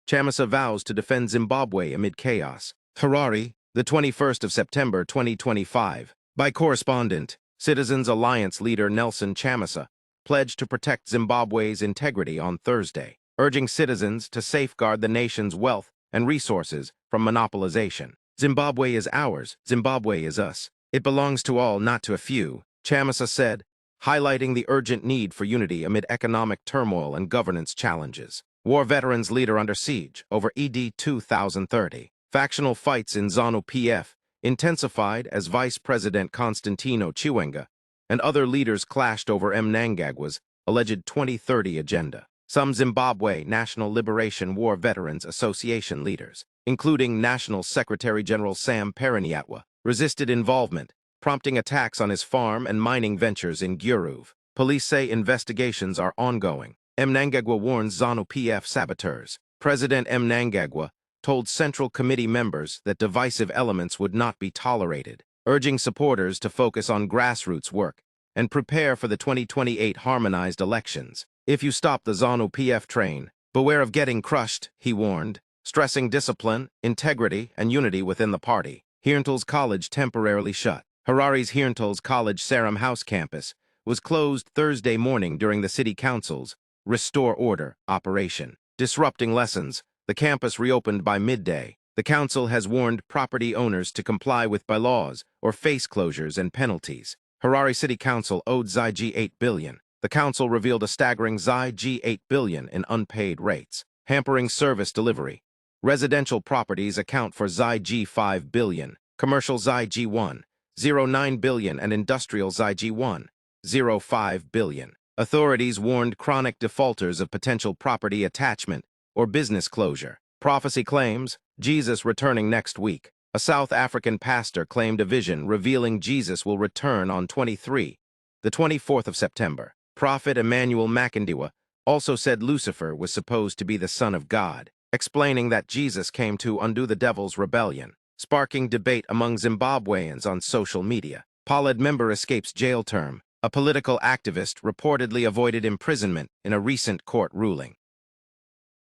Chamisa vows to defend Zimbabwe amid chaos. Harare, the 21st of September 2025. By correspondent, Citizens Alliance leader NELSONCHAMISA pledged to protect Zimbabwe's integrity on Thursday, urging citizens to safeguard the nation's wealth and resources from monopolization. Zimbabwe is ours. Zimbabwe is us. It belongs to all, not to a few, Chamisa said, highlighting the urgent need for unity amid economic turmoil and governance challenges. War veterans leader under siege over ED 2030. Factional fights in ZANU-PF intensified as Vice President Constantino Chiwenga and other leaders clashed over mnangagwa's alleged 2030 agenda. Some Zimbabwe National Liberation War Veterans Association leaders, including National Secretary General Sam Paranyatwa, resisted involvement, prompting attacks on his farm and mining ventures in Guruve. Police say investigations are ongoing. Mnangagwa warns ZANU-PF saboteurs. President Mnangagwa told Central Committee members that divisive elements would not be tolerated, urging supporters to focus on grassroots work and prepare for the 2028 harmonized elections. If you stop the ZANU-PF train, beware of getting crushed, he warned, stressing discipline, integrity, and unity within the party. Hirntals College temporarily shut. Harare's Hirntals College Sarum House campus was closed Thursday morning during the City Council's Restore Order operation, disrupting lessons. The campus reopened by midday. The council has warned property owners to comply with bylaws or face closures and penalties. Harare City Council owed ZVAITWA $8 billion. The council revealed a staggering ZVAITWA $8 billion in unpaid rates, hampering service delivery. Residential properties account for ZVAITWA $5 billion, commercial ZVAITWA $1.09 billion, and industrial ZVAITWA $1.05 billion. Authorities warned chronic defaulters of potential property attachment or business closure. Prophecy claims Jesus returning next week. A South African pastor claimed a vision revealing Jesus will return on the 24th of September. Prophet Emmanuel Makandiwa also said Lucifer was supposed to be the Son of God, explaining that Jesus came to undo the devil's rebellion, sparking debate among Zimbabweans on social media. PALED member escapes jail term. A political activist reportedly avoided imprisonment in a recent court ruling.